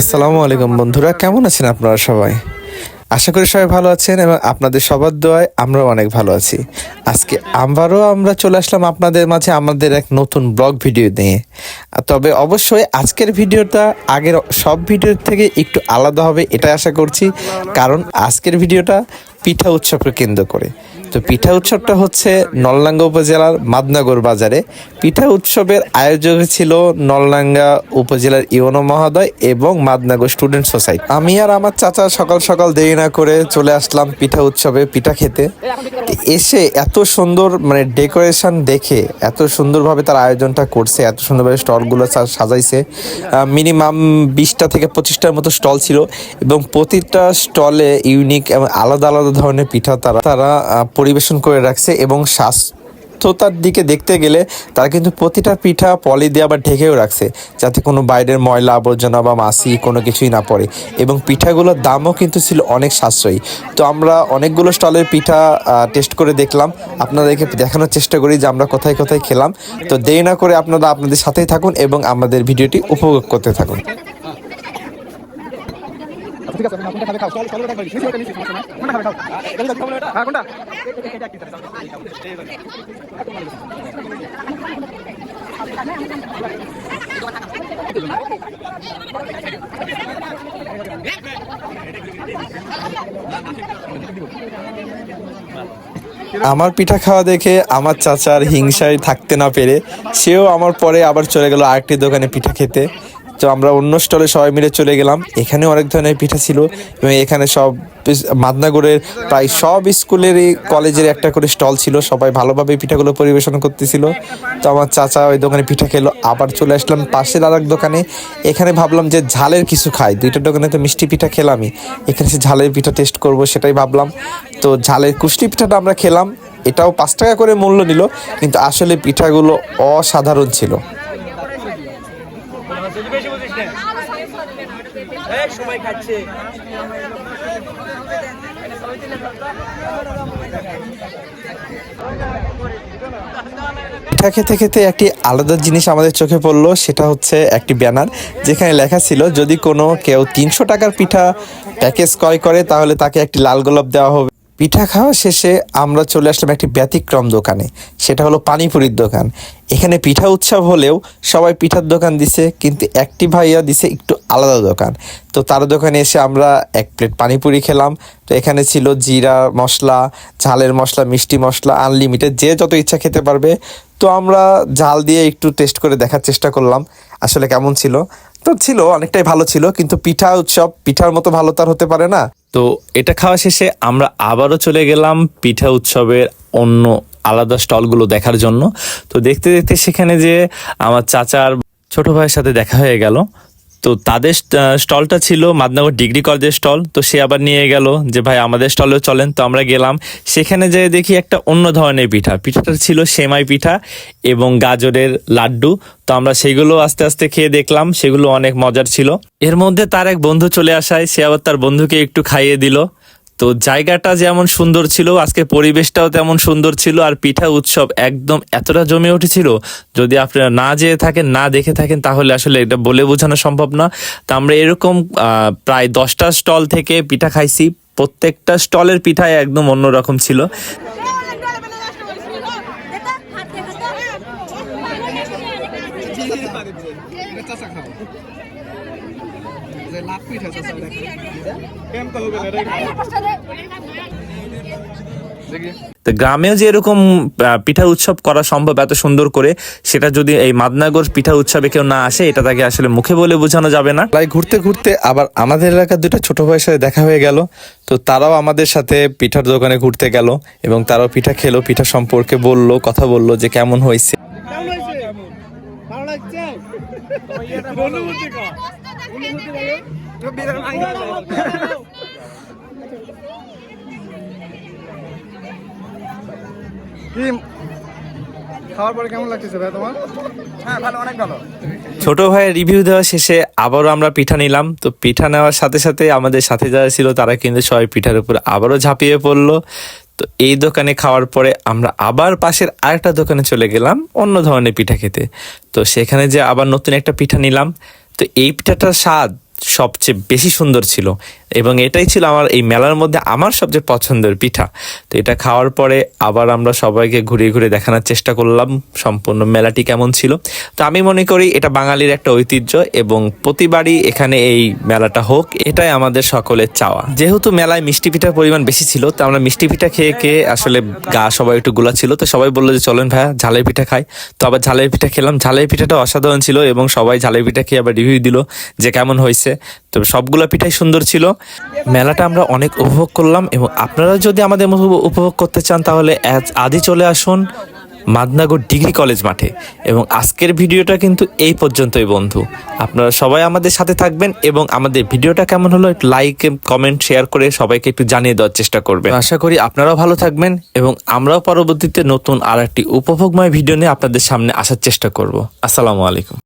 আসসালামু আলাইকুম বন্ধুরা, কেমন আছেন আপনারা সবাই? আশা করি সবাই ভালো আছেন এবং আপনাদের সবার দোয়ায় আমরাও অনেক ভালো আছি। আজকে আমরা চলে আসলাম আপনাদের মাঝে আমাদের এক নতুন ব্লগ ভিডিও নিয়ে। তবে অবশ্যই আজকের ভিডিওটা আগের সব ভিডিওর থেকে একটু আলাদা হবে, এটা আশা করছি। কারণ আজকের ভিডিওটা পিঠা উৎসবকে কেন্দ্র করে। তো পিঠা উৎসবটা হচ্ছে নলডাঙ্গা উপজেলার মাদনগর বাজারে। পিঠা উৎসবের আয়োজক ছিল নলডাঙ্গা উপজেলার ইউনো মহোদয় এবং মাদনগর স্টুডেন্ট সোসাইটি। আমি আর আমার চাচা সকাল সকাল দেরি না করে চলে আসলাম পিঠা উৎসবে পিঠা খেতে। এসে এত সুন্দর ডেকোরেশন দেখে, এত সুন্দরভাবে তার আয়োজনটা করছে, এত সুন্দরভাবে স্টলগুলো সাজাইছে। মিনিমাম 20টা থেকে 25টার মতো স্টল ছিল এবং প্রতিটা স্টলে ইউনিক এবং আলাদা আলাদা ধরনের পিঠা তারা পরিবেশন করে রাখছে। এবং স্বাস্থ্যতার দিকে দেখতে গেলে তারা কিন্তু প্রতিটা পিঠা পলি দিয়ে আবার ঢেকেও রাখছে, যাতে কোনো বাইরের ময়লা আবর্জনা বা মাছি কোনো কিছুই না পড়ে। এবং পিঠাগুলোর দামও কিন্তু ছিল অনেক সাশ্রয়ী। তো আমরা অনেকগুলো স্টলের পিঠা টেস্ট করে দেখলাম, আপনাদেরকে দেখানোর চেষ্টা করি যে আমরা কোথায় কোথায় খেলাম। তো দেরি না করে আপনারা আপনাদের সাথেই থাকুন এবং আমাদের ভিডিওটি উপভোগ করতে থাকুন। ঠিক আছে, আপনি খাবে খাও, চল চল ওটা খাই, নিচে ওটা নিচে সমস্যা না, কোনটা খাবে খাও, এটা খাবো না, এটা হ্যাঁ কোনটা, এটা কি করতে আমার পিঠা খাওয়া দেখে আমার চাচার হিংসায় থাকতে না পেরে সেও আমার পরে আবার চলে গেল আরেকটি দোকানে পিঠা খেতে। তো আমরা অন্য স্টলে সবাই মিলে চলে গেলাম। এখানে অনেক ধরনের পিঠা ছিল এবং এখানে সব মাদনগরের প্রায় সব স্কুলেরই কলেজের একটা করে স্টল ছিল, সবাই ভালোভাবে পিঠাগুলো পরিবেশন করতেছিল। তো আমার চাচা ওই দোকানে পিঠা খেলো। আবার চলে আসলাম পাশের আর এক দোকানে। এখানে ভাবলাম যে ঝালের কিছু খাই, দুইটা দোকানে তো মিষ্টি পিঠা খেলামই, এখানে সে ঝালের পিঠা টেস্ট করব সেটাই ভাবলাম। তো ঝালের কুশলি পিঠাটা আমরা খেলাম, এটাও 5 টাকা করে মূল্য নিল, কিন্তু আসলে পিঠাগুলো অসাধারণ ছিল। পিঠা খেতে খেতে একটি আলাদা জিনিস আমাদের চোখে পড়লো, সেটা হচ্ছে একটি ব্যানার যেখানে লেখা ছিল যদি কেউ 300 টাকার পিঠা প্যাকেজ ক্রয় করে তাহলে তাকে একটি লাল গোলাপ দেওয়া হবে। পিঠা খাওয়া শেষে আমরা চলে আসলাম একটি ব্যতিক্রম দোকানে, সেটা হলো পানিপুরির দোকান। এখানে পিঠা উৎসব হলেও সবাই পিঠার দোকান দিছে, কিন্তু একটি ভাইয়া দিছে একটু আলাদা দোকান। তো তার দোকানে এসে আমরা 1 প্লেট পানিপুরি খেলাম। তো এখানে ছিল জিরা মশলা, ঝালের মশলা, মিষ্টি মশলা, আনলিমিটেড, যে যত ইচ্ছা খেতে পারবে। তো আমরা ঝাল দিয়ে একটু টেস্ট করে দেখার চেষ্টা করলাম আসলে কেমন ছিল। তো ছিল, অনেকটাই ভালো ছিল, কিন্তু পিঠা উৎসব পিঠার মতো ভালো তার হতে পারে না। তো এটা খাওয়া শেষে আমরা আবারও চলে গেলাম পিঠা উৎসবের অন্য আলাদা স্টলগুলো দেখার জন্য। তো দেখতে দেখতে সেখানে যে আমার চাচার ছোট ভাইয়ের সাথে দেখা হয়ে গেল। তো তাদের স্টলটা ছিল মাদনগর ডিগ্রি কলেজের স্টল। তো সে আবার নিয়ে গেল যে ভাই আমাদের স্টলেও চলেন। তো আমরা গেলাম, সেখানে যেয়ে দেখি একটা অন্য ধরনের পিঠাটা ছিল সেমাই পিঠা এবং গাজরের লাড্ডু। তো আমরা সেগুলো আস্তে আস্তে খেয়ে দেখলাম, সেগুলো অনেক মজার ছিল। এর মধ্যে তার এক বন্ধু চলে আসায় সে আবার তার বন্ধুকে একটু খাইয়ে দিল। তো জায়গাটা যেমন সুন্দর ছিল, আজকে পরিবেশটাও তেমন সুন্দর ছিল, আর পিঠা উৎসব একদম এতটা জমে উঠেছিল, যদি আপনারা না যেয়ে থাকেন, না দেখে থাকেন, তাহলে আসলে এটা বলে বোঝানো সম্ভব না। তো আমরা এরকম প্রায় 10টা স্টল থেকে পিঠা খাইছি, প্রত্যেকটা স্টলের পিঠাই একদম অন্যরকম ছিল। তো গ্রামেও যে এরকম পিঠা উৎসব করা সম্ভব এত সুন্দর করে, সেটা যদি এই মাদনগর পিঠা উৎসবে কেউ না আসে, এটা তাকে আসলে মুখে বলে বোঝানো যাবে না। তাই ঘুরতে ঘুরতে আবার আমাদের এলাকার 2টা ছোট ভাইয়ের সাথে দেখা হয়ে গেল। তো তারাও আমাদের সাথে পিঠার দোকানে ঘুরতে গেল এবং তারাও পিঠা খেলো, পিঠা সম্পর্কে বললো, কথা বললো যে কেমন হয়েছে। খাওয়ার পরে কেমন লাগতেছে ভাই তোমার? হ্যাঁ ভালো, অনেক ভালো। ছোট ভাইয়ের রিভিউ দেওয়া শেষে আবারও আমরা পিঠা নিলাম। তো পিঠা নেওয়ার সাথে সাথে আমাদের সাথে যারা ছিল তারা কিন্তু সবাই পিঠার উপর আবারও ঝাঁপিয়ে পড়লো। তো এই দোকানে খাওয়ার পরে আমরা আবার পাশের আরেকটা দোকানে চলে গেলাম অন্য ধরনের পিঠা খেতে। তো সেখানে যে আবার নতুন একটা পিঠা নিলাম। তো এই পিঠাটার স্বাদ সবচেয়ে বেশি সুন্দর ছিল এবং এটাই ছিল আমার এই মেলার মধ্যে আমার সবচেয়ে পছন্দের পিঠা। তো এটা খাওয়ার পরে আবার আমরা সবাইকে ঘুরে ঘুরে দেখানোর চেষ্টা করলাম সম্পূর্ণ মেলাটি কেমন ছিল। তো আমি মনে করি এটা বাঙালির একটা ঐতিহ্য এবং প্রতিবারই এখানে এই মেলাটা হোক, এটাই আমাদের সকলের চাওয়া। যেহেতু মেলায় মিষ্টি পিঠার পরিমাণ বেশি ছিল, তো আমরা মিষ্টি পিঠা খেয়ে খেয়ে আসলে গা সবাই একটু গোলা ছিল। তো সবাই বললো যে চলেন ভাইয়া ঝালের পিঠা খাই। তো আবার ঝালের পিঠা খেলাম। ঝালের পিঠাটা অসাধারণ ছিল এবং সবাই ঝালের পিঠা খেয়ে আবার রিভিউ দিল যে কেমন হয়েছে। তবে সবগুলো পিঠাই সুন্দর ছিল। মেলাটা আমরা অনেক উপভোগ করলাম এবং আপনারা যদি আমাদের মতো উপভোগ করতে চান তাহলে আজই চলে আসুন মাদনাগর ডিগ্রি কলেজ মাঠে। এবং আজকের ভিডিওটা কিন্তু এই পর্যন্তই বন্ধু। আপনারা সবাই আমাদের সাথে থাকবেন এবং আমাদের ভিডিওটা কেমন হলো একটু লাইক কমেন্ট শেয়ার করে সবাইকে একটু জানিয়ে দেওয়ার চেষ্টা করবেন। আশা করি আপনারাও ভালো থাকবেন এবং আমরাও পরবর্তীতে নতুন আর একটি উপভোগময় ভিডিও নিয়ে আপনাদের সামনে আসার চেষ্টা করব। আসসালামু আলাইকুম।